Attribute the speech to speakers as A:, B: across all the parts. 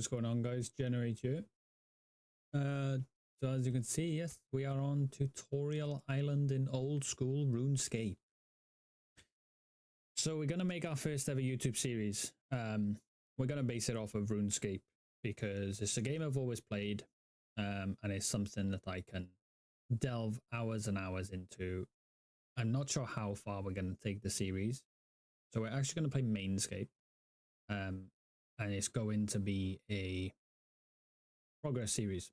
A: What is going on, guys? Generate here. So as you can see, yes, we are on Tutorial Island in old school RuneScape. So we're gonna make our first ever YouTube series. We're gonna base it off of RuneScape because it's a game I've always played, and it's something that I can delve hours and hours into. I'm not sure how far we're gonna take the series, so we're actually gonna play Mainscape, and it's going to be a progress series.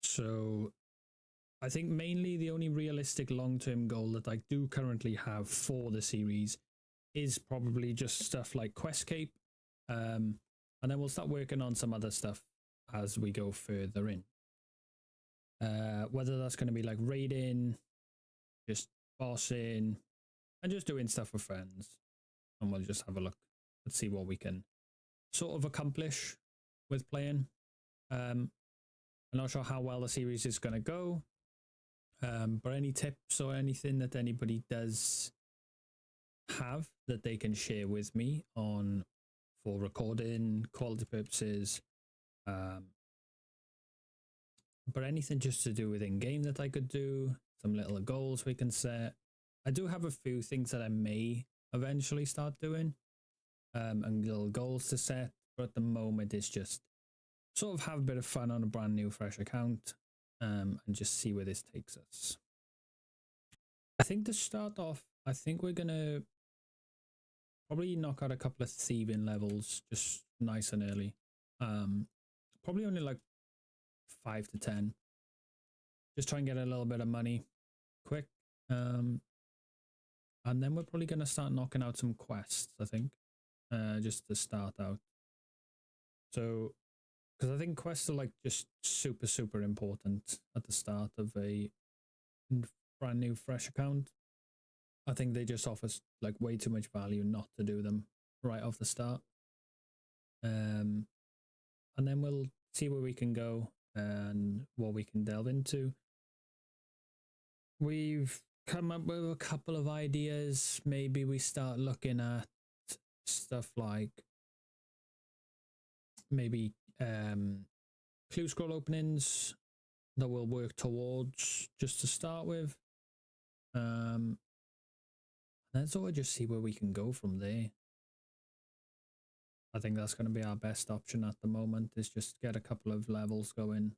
A: So I think mainly the only realistic long-term goal that I do currently have for the series is probably just stuff like Questcape, and then we'll start working on some other stuff as we go further in. Whether that's going to be like raiding, just bossing, and just doing stuff with friends, and we'll just have a look and see what we can sort of accomplish with playing. I'm not sure how well the series is going to go, but any tips or anything that anybody does have that they can share with me on for recording quality purposes, but anything just to do with in-game that I could do, some little goals we can set. I do have a few things that I may eventually start doing, and little goals to set, but at the moment it's just sort of have a bit of fun on a brand new fresh account, and just see where this takes us. I think to start off, I think we're gonna probably knock out a couple of thieving levels just nice and early. Probably only like 5 to 10. Just try and get a little bit of money quick. And then we're probably gonna start knocking out some quests, I think. Just to start out. So because I think quests are like just super important at the start of a brand new fresh account. I think they just offer like way too much value not to do them right off the start. And then we'll see where we can go and what we can delve into. We've come up with a couple of ideas. Maybe we start looking at stuff like maybe clue scroll openings that we'll work towards just to start with, and then sort of just see where we can go from there. I think that's going to be our best option at the moment, is just get a couple of levels going,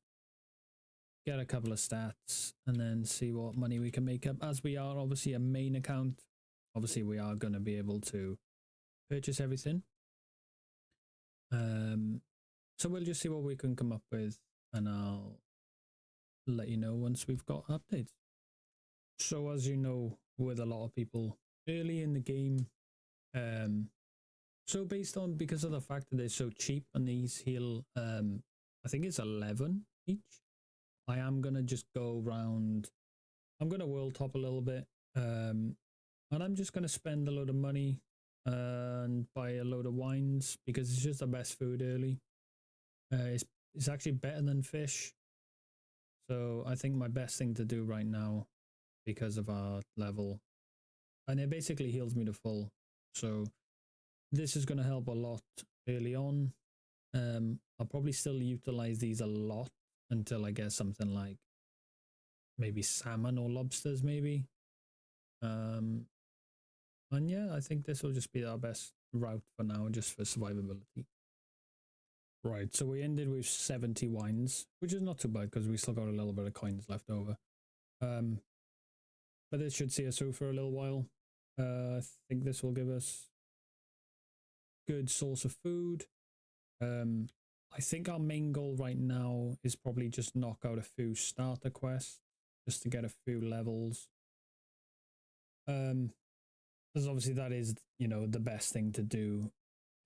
A: get a couple of stats, and then see what money we can make up. As we are obviously a main account, obviously we are going to be able to purchase everything. So we'll just see what we can come up with, and I'll let you know once we've got updates. So as you know, with a lot of people early in the game, so because of the fact that they're so cheap and these heal, I think it's 11 each, I am gonna just go around, I'm gonna world top a little bit, and I'm just gonna spend a load of money and buy a load of wines because it's just the best food early. It's actually better than fish, so I think my best thing to do right now, because of our level, and it basically heals me to full, so this is going to help a lot early on. I'll probably still utilize these a lot until I get something like maybe salmon or lobsters maybe, and yeah, I think this will just be our best route for now, just for survivability. Right, so we ended with 70 wines, which is not too bad because we still got a little bit of coins left over. But this should see us through for a little while. I think this will give us good source of food. I think our main goal right now is probably just knock out a few starter quests just to get a few levels. Because obviously that is, you know, the best thing to do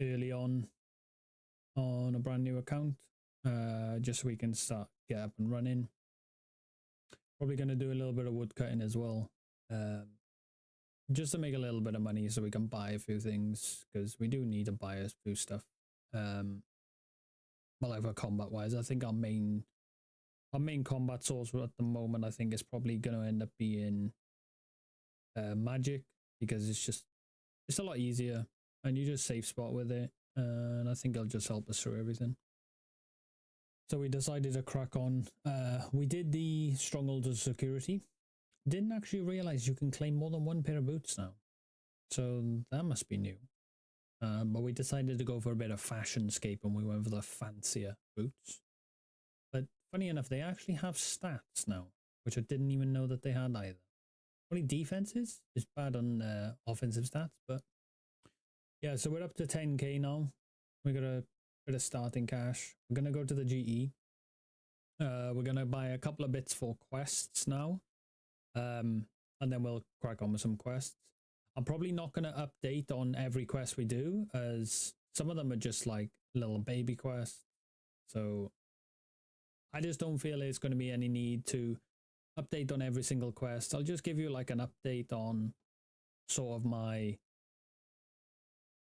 A: early on a brand new account, just so we can get up and running. Probably going to do a little bit of wood cutting as well, just to make a little bit of money so we can buy a few things, because we do need to buy a few stuff. Well, over combat wise, I think our main combat source at the moment, I think, is probably going to end up being magic, because it's a lot easier and you just safe spot with it, and I think it'll just help us through everything. So we decided to crack on. We did the Stronghold of Security. Didn't actually realize you can claim more than one pair of boots now. So that must be new. But we decided to go for a bit of fashionscape and we went for the fancier boots. But funny enough, they actually have stats now, which I didn't even know that they had either. Only defenses is bad on offensive stats, but yeah, so we're up to 10k now. We got a bit of starting cash. We're gonna go to the GE. We're gonna buy a couple of bits for quests now. And then we'll crack on with some quests. I'm probably not going to update on every quest we do, as some of them are just like little baby quests. So I just don't feel there's going to be any need to update on every single quest. I'll just give you like an update on sort of my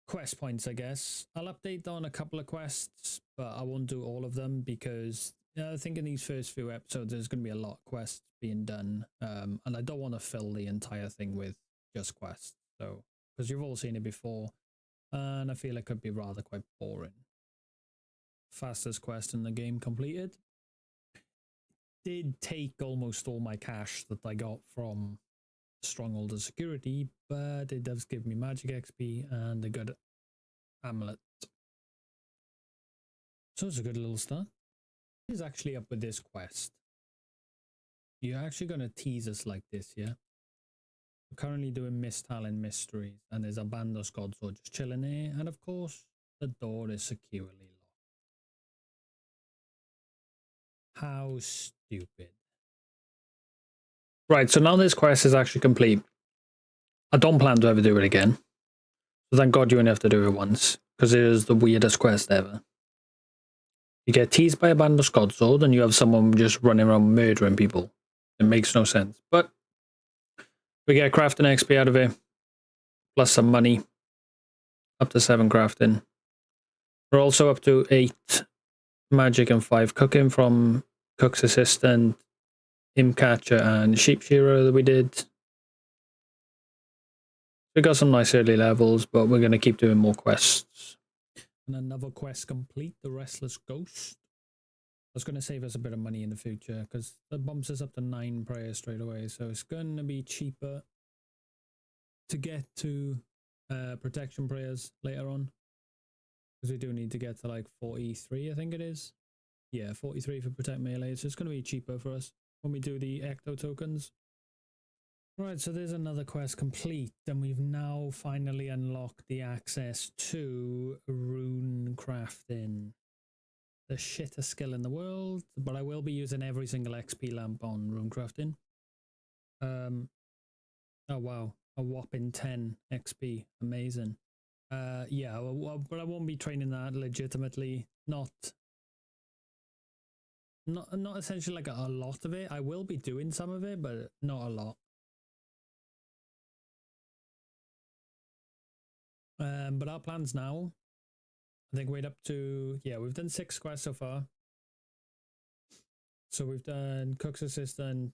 A: quest points, I guess. I'll update on a couple of quests, but I won't do all of them because I think in these first few episodes there's going to be a lot of quests being done, and I don't want to fill the entire thing with just quests. So, because you've all seen it before, and I feel it could be rather quite boring. Fastest quest in the game completed. Did take almost all my cash that I got from Stronghold of Security, but it does give me magic XP and a good amulet. So it's a good little start. He's actually up with this quest. You're actually going to tease us like this, yeah? We're currently doing Mist Talon Mysteries, and there's a Bandos Godsword just chilling there, and of course, the door is securely locked. How stupid. Right, so now this quest is actually complete. I don't plan to ever do it again. So thank God you only have to do it once, because it is the weirdest quest ever. You get teased by a Bandos Godsword, and you have someone just running around murdering people. It makes no sense. But we get crafting XP out of it, plus some money. Up to 7 crafting. We're also up to 8 magic and 5 cooking from Cook's Assistant, Imp Catcher, and Sheep Shearer that we did. We got some nice early levels, but we're going to keep doing more quests. And another quest complete, the Restless Ghost. That's going to save us a bit of money in the future because that bumps us up to 9 prayers straight away. So it's going to be cheaper to get to protection prayers later on. Because we do need to get to like 43, I think it is. Yeah, 43 for protect melee. So it's going to be cheaper for us when we do the ecto tokens. Right, so there's another quest complete, and we've now finally unlocked the access to rune crafting. The shittest skill in the world, but I will be using every single XP lamp on rune crafting. Oh wow, a whopping 10 XP, amazing. Yeah, but I won't be training that legitimately. Not essentially like a lot of it. I will be doing some of it, but not a lot. But our plans now, I think we're up to, yeah, we've done 6 quests so far. So we've done Cook's Assistant,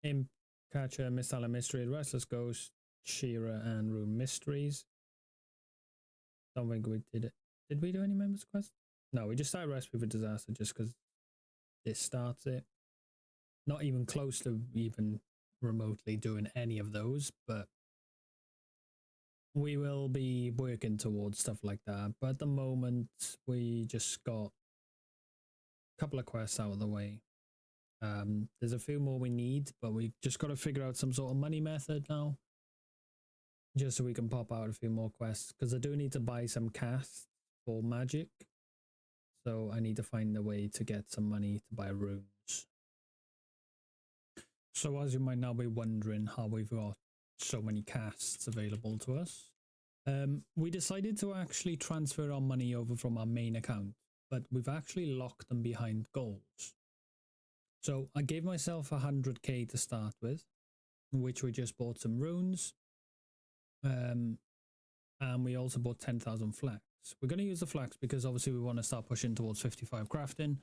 A: Imp Catcher, Mist Talon Mystery, Restless Ghost, Shearer, and Rune Mysteries. Don't think we did it. Did we do any members quests? No, we just started Recipe for Disaster just because this starts it. Not even close to even remotely doing any of those, but we will be working towards stuff like that. But at the moment, we just got a couple of quests out of the way. There's a few more we need, but we just got to figure out some sort of money method now. Just so we can pop out a few more quests. Because I do need to buy some casts for magic. So I need to find a way to get some money to buy runes. So as you might now be wondering how we've got so many casts available to us. We decided to actually transfer our money over from our main account, but we've actually locked them behind goals. So I gave myself 100k to start with, which we just bought some runes. And we also bought 10,000 flax. We're going to use the flax because obviously we want to start pushing towards 55 crafting.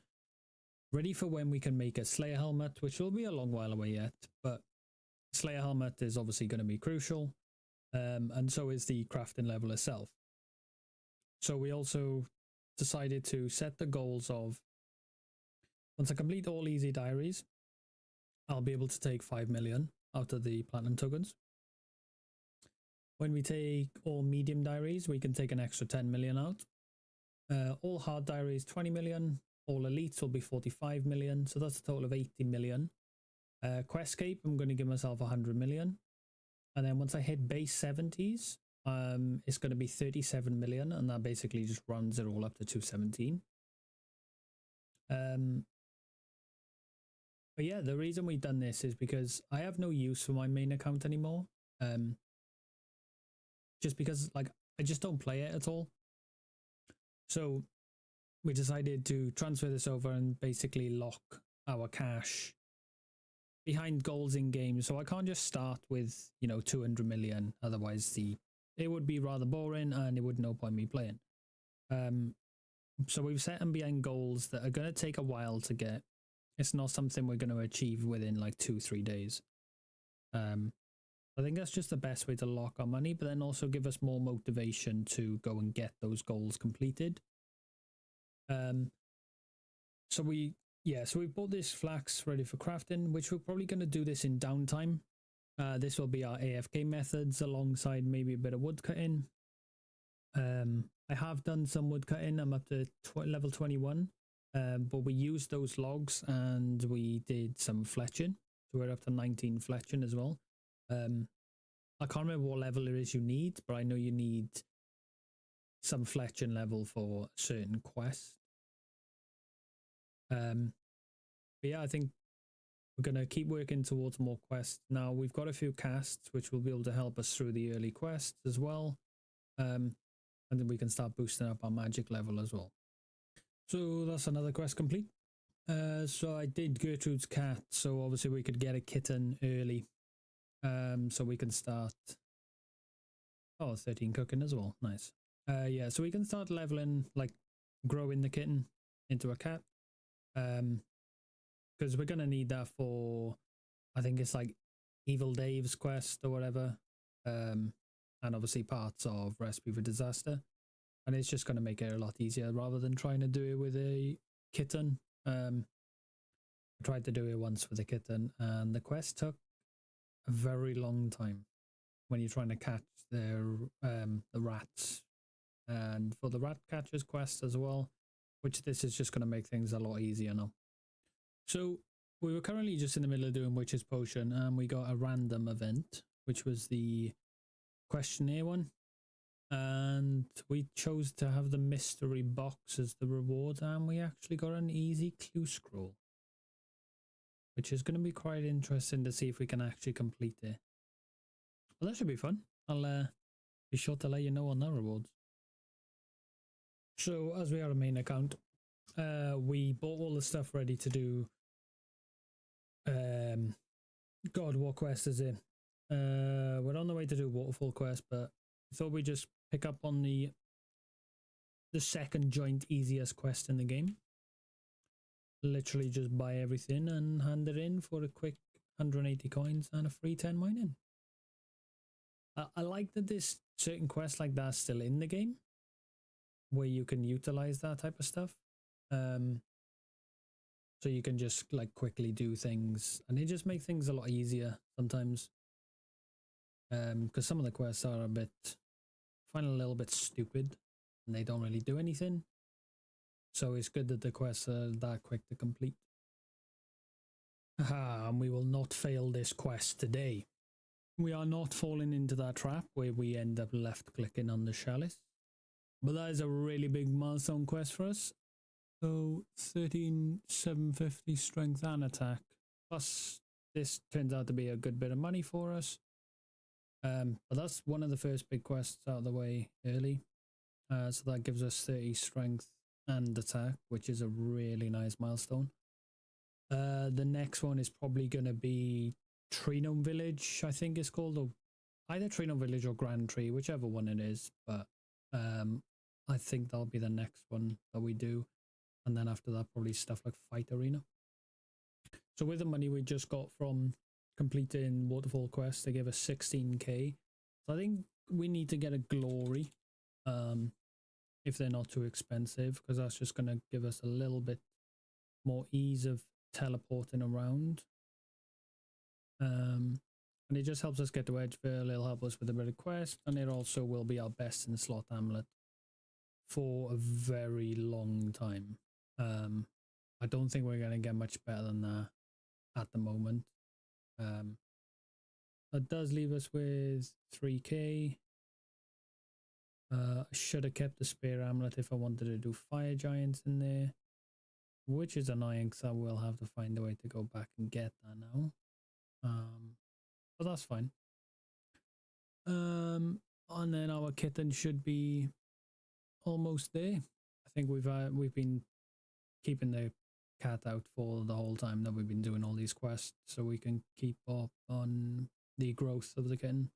A: Ready for when we can make a Slayer helmet, which will be a long while away yet, but Slayer helmet is obviously going to be crucial. And so is the crafting level itself. So we also decided to set the goals of Once I complete all easy diaries, I'll be able to take 5 million out of the platinum tokens. When we take all medium diaries, we can take an extra 10 million out. All hard diaries, 20 million. All elites will be 45 million. So that's a total of 80 million. Questscape, I'm going to give myself 100 million. And then once I hit base 70s, it's going to be 37 million. And that basically just runs it all up to 217. But yeah, the reason we've done this is because I have no use for my main account anymore. Just because like I just don't play it at all. So we decided to transfer this over and basically lock our cash behind goals in game. So I can't just start with, 200 million. Otherwise it would be rather boring and it would no point me playing. So we've set them behind goals that are going to take a while to get. It's not something we're going to achieve within like 2-3 days. I think that's just the best way to lock our money, but then also give us more motivation to go and get those goals completed. So we bought this flax ready for crafting, which we're probably going to do this in downtime. This will be our AFK methods alongside maybe a bit of wood cutting. I have done some wood cutting. I'm up to level 21, but we used those logs and we did some fletching. So we're up to 19 fletching as well. I can't remember what level it is you need, but I know you need some fletching level for certain quests. But yeah, I think we're going to keep working towards more quests. Now we've got a few casts which will be able to help us through the early quests as well. And then we can start boosting up our magic level as well. So that's another quest complete. So I did Gertrude's cat, so obviously we could get a kitten early. So we can start 13 cooking as well. Nice. Yeah, so we can start leveling, like growing the kitten into a cat. Because we're gonna need that for, I think it's like Evil Dave's quest or whatever. And obviously parts of Recipe for Disaster. And it's just gonna make it a lot easier rather than trying to do it with a kitten. I tried to do it once with a kitten and the quest took a very long time when you're trying to catch the rats, and for the rat catchers quest as well, which this is just going to make things a lot easier now. So we were currently just in the middle of doing Witch's Potion and we got a random event, which was the questionnaire one, and we chose to have the mystery box as the reward, and we actually got an easy clue scroll, which is going to be quite interesting to see if we can actually complete it. Well, that should be fun. I'll be sure to let you know on that rewards. So as we are a main account, we bought all the stuff ready to do. God, what quest is it? We're on the way to do Waterfall quest, but I thought we'd just pick up on the second joint easiest quest in the game. Literally just buy everything and hand it in for a quick 180 coins and a free 10 mining. I like that there's certain quests like that still in the game where you can utilize that type of stuff. So you can just like quickly do things and it just makes things a lot easier sometimes. Because some of the quests are a little bit stupid and they don't really do anything. So it's good that the quests are that quick to complete. Aha, and we will not fail this quest today. We are not falling into that trap where we end up left clicking on the chalice. But that is a really big milestone quest for us. So 13,750 strength and attack. Plus this turns out to be a good bit of money for us. But that's one of the first big quests out of the way early. So that gives us 30 strength and attack, which is a really nice milestone. The next one is probably going to be Treenome Village, I think it's called, or either Treenome Village or Grand Tree, whichever one it is. But I think that'll be the next one that we do. And then after that, probably stuff like Fight Arena. So with the money we just got from completing Waterfall Quest, they gave us 16k. So I think we need to get a Glory. If they're not too expensive, because that's just going to give us a little bit more ease of teleporting around. And it just helps us get to Edgeville. It'll help us with a bit of quest, and it also will be our best in slot amulet for a very long time. I don't think we're going to get much better than that at the moment. That does leave us with 3k. I should have kept the spare amulet if I wanted to do fire giants in there, which is annoying because I will have to find a way to go back and get that now. But that's fine. And then our kitten should be almost there. I think we've been keeping the cat out for the whole time that we've been doing all these quests, so we can keep up on the growth of the kitten.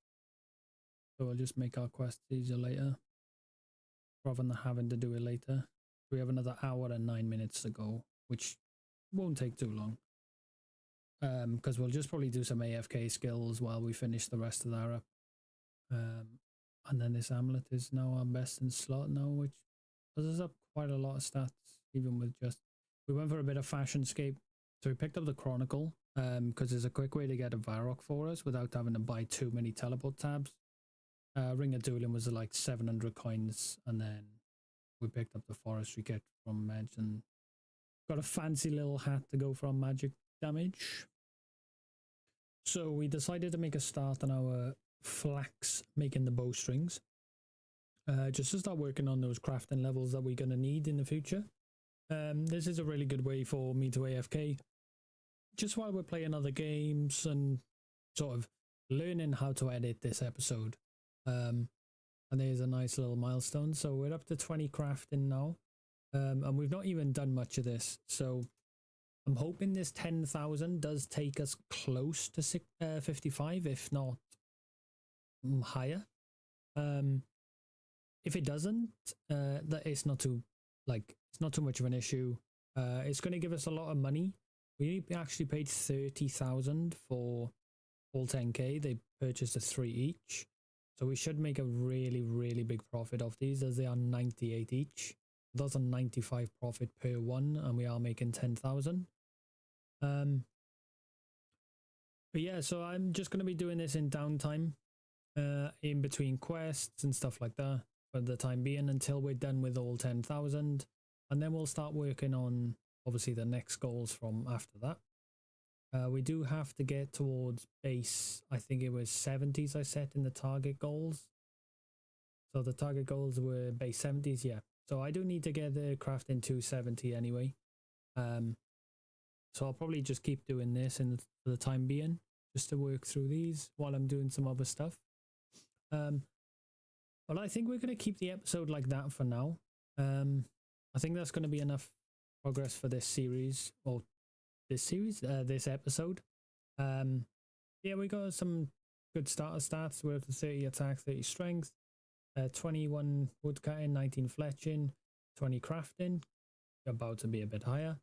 A: So we'll just make our quests easier later, rather than having to do it later. We have another hour and 9 minutes to go, which won't take too long. Because we'll just probably do some AFK skills while we finish the rest of that up. And then this amulet is now our best in slot now, which puts us up quite a lot of stats, even with just... We went for a bit of fashionscape, so we picked up the Chronicle, because there's a quick way to get a Varrock for us without having to buy too many teleport tabs. Ring of Dueling was like 700 coins, and then we picked up the forestry kit from Medge and got a fancy little hat to go from magic damage. So we decided to make a start on our flax making the bowstrings, just to start working on those crafting levels that we're going to need in the future. This is a really good way for me to AFK just while we're playing other games and sort of learning how to edit this episode. And there's a nice little milestone. So we're up to 20 crafting now, and we've not even done much of this, so I'm hoping this 10,000 does take us close to 55, if not higher. If it doesn't, that it's not too much of an issue. It's going to give us a lot of money. We actually paid 30,000 for all 10k. They purchased a 3 each, so we should make a really big profit off these, as they are 98 each. That's a 95 profit per one, and we are making 10,000. But yeah, so I'm just going to be doing this in downtime, in between quests and stuff like that for the time being, until we're done with all 10,000, and then we'll start working on obviously the next goals from after that. We do have to get towards base, I think it was 70s I set in the target goals. So the target goals were base 70s, yeah. So I do need to get the crafting to 270 anyway. So I'll probably just keep doing this for the time being, just to work through these while I'm doing some other stuff. But I think we're going to keep the episode like that for now. I think that's going to be enough progress for this series, or this episode. Yeah, we got some good starter stats. We're up to 30 attack, 30 strength, 21 woodcutting, 19 fletching, 20 crafting, about to be a bit higher.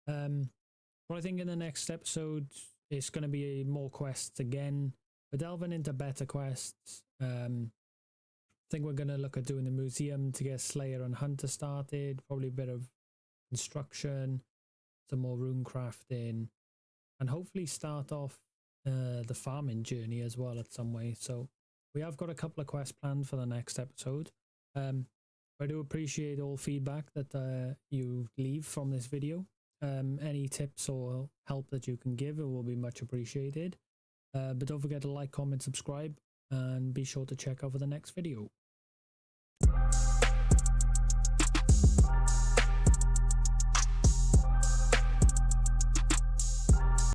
A: But I think in the next episode it's going to be more quests again. We're delving into better quests. I think we're going to look at doing the museum to get Slayer and Hunter started, probably a bit of construction, some more rune crafting, and hopefully start off the farming journey as well at some way. So we have got a couple of quests planned for the next episode. I do appreciate all feedback that you leave from this video. Any tips or help that you can give, it will be much appreciated. But don't forget to like, comment, subscribe, and be sure to check out for the next video.